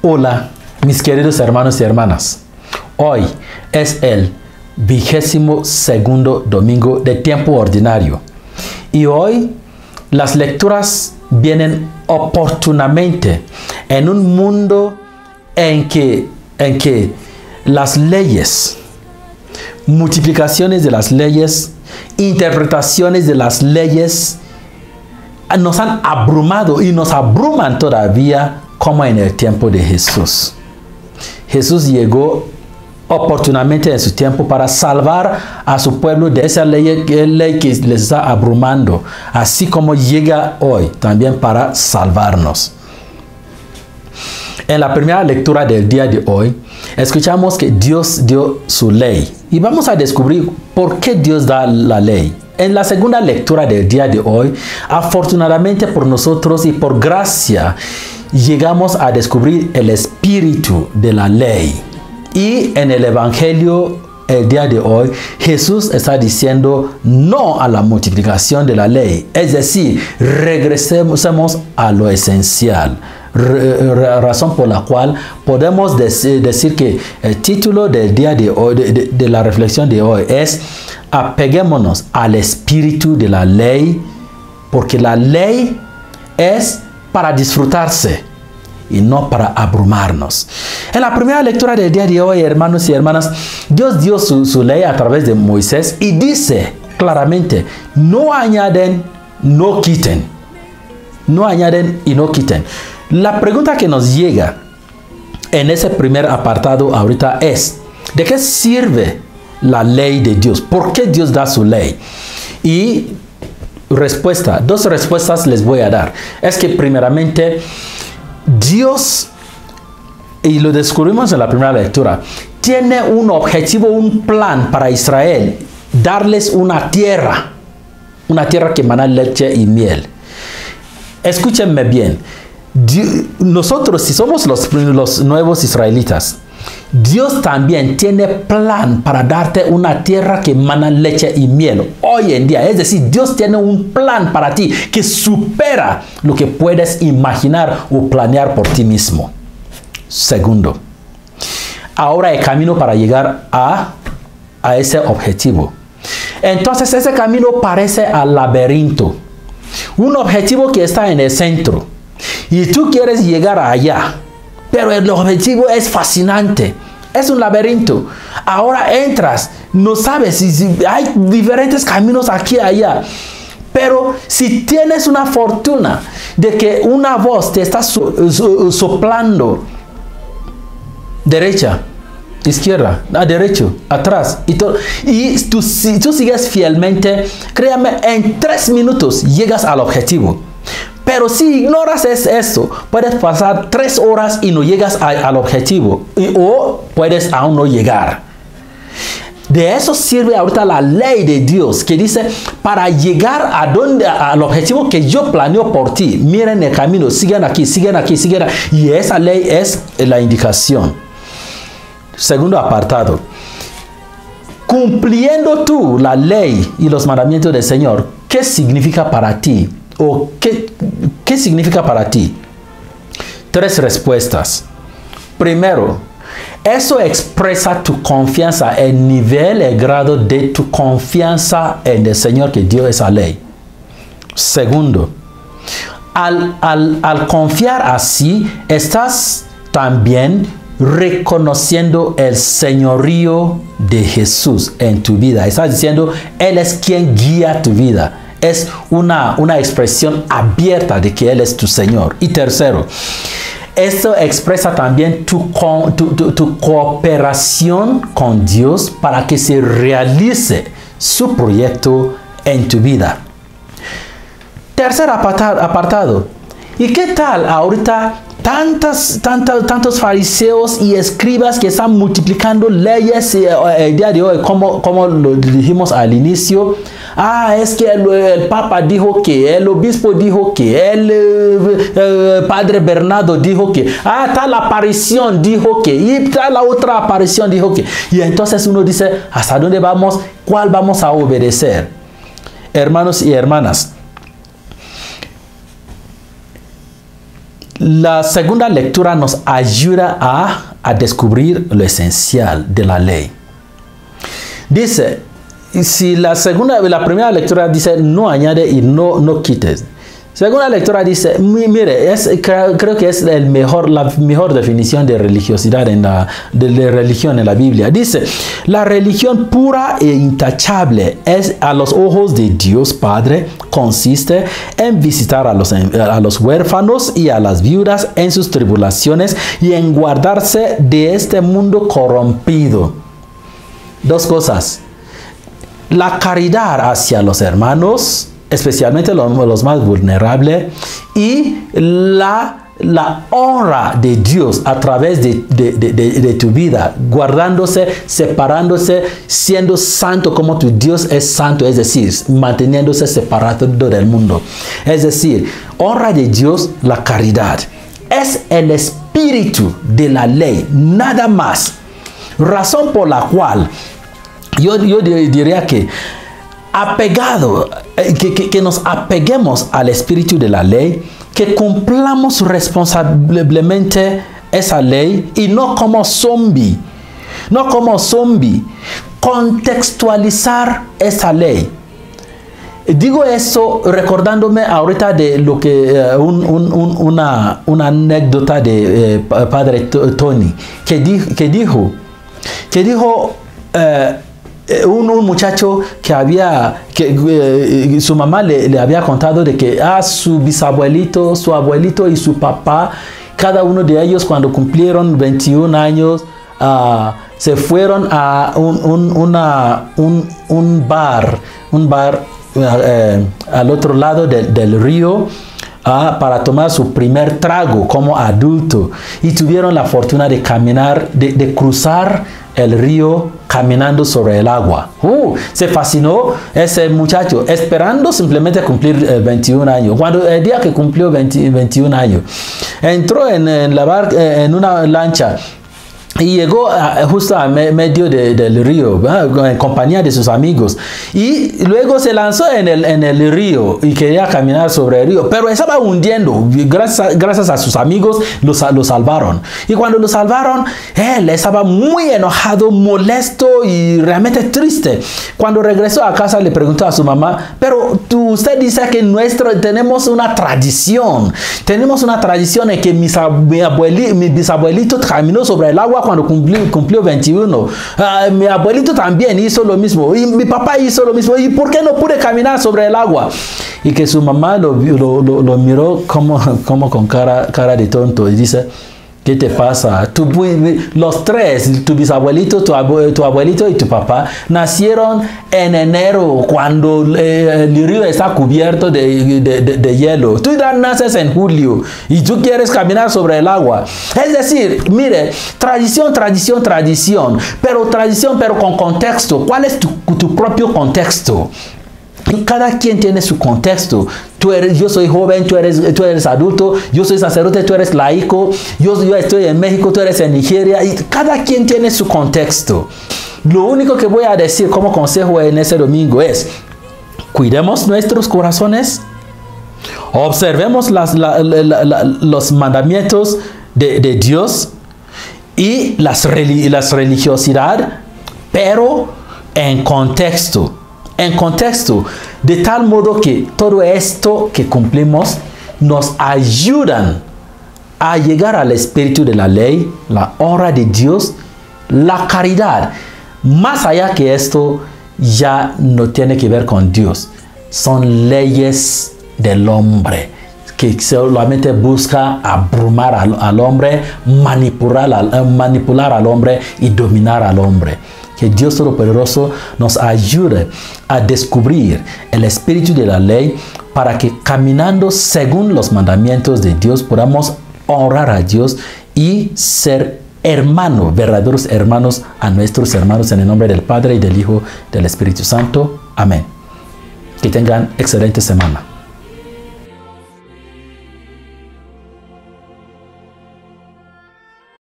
Hola, mis queridos hermanos y hermanas. Hoy es el 22º domingo de tiempo ordinario. Y hoy las lecturas vienen oportunamente en un mundo en que las leyes, multiplicaciones de las leyes, interpretaciones de las leyes nos han abrumado y nos abruman todavía como en el tiempo de Jesús. Jesús llegó oportunamente en su tiempo para salvar a su pueblo de esa ley que les está abrumando, así como llega hoy también para salvarnos. En la primera lectura del día de hoy, escuchamos que Dios dio su ley y vamos a descubrir por qué Dios da la ley. En la segunda lectura del día de hoy, afortunadamente por nosotros y por gracia, llegamos a descubrir el espíritu de la ley. Y en el Evangelio, el día de hoy, Jesús está diciendo no a la multiplicación de la ley. Es decir, regresemos a lo esencial. Razón por la cual podemos decir que el título del día de hoy, de la reflexión de hoy, es apeguémonos al espíritu de la ley, porque la ley es para disfrutarse y no para abrumarnos. En la primera lectura del día de hoy, hermanos y hermanas, Dios dio su ley a través de Moisés y dice claramente, no añaden, no quiten. No añaden y no quiten. La pregunta que nos llega en ese primer apartado ahorita es, ¿de qué sirve la ley de Dios? ¿Por qué Dios da su ley? Y dos respuestas les voy a dar. Es que primeramente, Dios, y lo descubrimos en la primera lectura, tiene un objetivo, un plan para Israel, darles una tierra que emana leche y miel. Escúchenme bien, nosotros, si somos los nuevos israelitas, Dios también tiene plan para darte una tierra que emana leche y miel hoy en día. Es decir, Dios tiene un plan para ti que supera lo que puedes imaginar o planear por ti mismo. Segundo, ahora el camino para llegar a ese objetivo. Entonces ese camino parece al laberinto. Un objetivo que está en el centro. Y tú quieres llegar allá. Pero el objetivo es fascinante. Es un laberinto. Ahora entras. No sabes si hay diferentes caminos aquí y allá. Pero si tienes una fortuna de que una voz te está soplando. Derecha, izquierda, a derecho, atrás. Y tú sigues fielmente. Créame, en 3 minutos llegas al objetivo. Pero si ignoras eso, puedes pasar 3 horas y no llegas al objetivo. O puedes aún no llegar. De eso sirve ahorita la ley de Dios, que dice, para llegar al objetivo que yo planeo por ti, miren el camino, sigan aquí, sigan aquí, sigan aquí. Y esa ley es la indicación. Segundo apartado. Cumpliendo tú la ley y los mandamientos del Señor, ¿qué significa para ti? ¿O qué significa para ti? 3 respuestas. Primero, eso expresa tu confianza, el nivel, el grado de tu confianza en el Señor que dio esa ley. Segundo, al confiar así, estás también reconociendo el señorío de Jesús en tu vida. Estás diciendo, Él es quien guía tu vida. Es una expresión abierta de que Él es tu Señor. Y tercero, esto expresa también tu cooperación con Dios para que se realice su proyecto en tu vida. Tercer apartado. ¿Y qué tal ahorita tantos fariseos y escribas que están multiplicando leyes el día de hoy, como lo dijimos al inicio? Es que el Papa dijo que, el obispo dijo que, el Padre Bernardo dijo que, tal aparición dijo que, y tal la otra aparición dijo que. Y entonces uno dice, ¿hasta dónde vamos? ¿Cuál vamos a obedecer? Hermanos y hermanas, La segunda lectura nos ayuda a descubrir lo esencial de la ley. Dice, si la primera lectura dice no añade y no quites. Segunda lectura dice, mire, creo que es la mejor definición de religiosidad de religión en la Biblia. Dice, la religión pura e intachable es a los ojos de Dios Padre, consiste en visitar a los huérfanos y a las viudas en sus tribulaciones y en guardarse de este mundo corrompido. Dos cosas. La caridad hacia los hermanos, especialmente los más vulnerables, y la honra de Dios a través de tu vida, guardándose, separándose, siendo santo como tu Dios es santo, es decir, manteniéndose separado del mundo. Es decir, honra de Dios, la caridad. Es el espíritu de la ley, nada más. Razón por la cual yo diría que que nos apeguemos al espíritu de la ley, que cumplamos responsablemente esa ley y no como zombie, contextualizar esa ley. Digo eso recordándome ahorita de lo que una anécdota de padre Tony que dijo un muchacho que su mamá le había contado de que su bisabuelito, su abuelito y su papá, cada uno de ellos cuando cumplieron 21 años, se fueron a un bar al otro lado del río para tomar su primer trago como adulto, y tuvieron la fortuna de caminar, de cruzar el río caminando sobre el agua. Se fascinó ese muchacho, esperando simplemente cumplir 21 años. Cuando el día que cumplió 21 años, entró en una lancha y llegó justo a medio del río, en compañía de sus amigos, y luego se lanzó en el río y quería caminar sobre el río, pero estaba hundiendo. Gracias a sus amigos lo salvaron, y cuando lo salvaron, él estaba muy enojado, molesto y realmente triste. Cuando regresó a casa le preguntó a su mamá, pero usted dice que tenemos una tradición en que mi bisabuelito caminó sobre el agua cuando cumplió 21. Mi abuelito también hizo lo mismo, y mi papá hizo lo mismo, ¿y por qué no pude caminar sobre el agua? Y que su mamá lo miró como con cara de tonto y dice, ¿qué te pasa? Los tres, tu bisabuelito, tu abuelito y tu papá, nacieron en enero cuando el río está cubierto de hielo. Tú naces en julio y tú quieres caminar sobre el agua. Es decir, mire, tradición, pero con contexto. ¿Cuál es tu propio contexto? Cada quien tiene su contexto. Yo soy joven, tú eres adulto, yo soy sacerdote, tú eres laico, yo estoy en México, tú eres en Nigeria, y cada quien tiene su contexto. Lo único que voy a decir como consejo en ese domingo es: cuidemos nuestros corazones, observemos los mandamientos de Dios y las religiosidad, pero en contexto, de tal modo que todo esto que cumplimos nos ayudan a llegar al espíritu de la ley, la honra de Dios, la caridad. Más allá que esto, ya no tiene que ver con Dios. Son leyes del hombre que solamente busca abrumar al hombre, manipular al hombre y dominar al hombre. Que Dios Todopoderoso nos ayude a descubrir el espíritu de la ley para que, caminando según los mandamientos de Dios, podamos honrar a Dios y ser hermanos, verdaderos hermanos a nuestros hermanos, en el nombre del Padre y del Hijo y del Espíritu Santo. Amén. Que tengan excelente semana.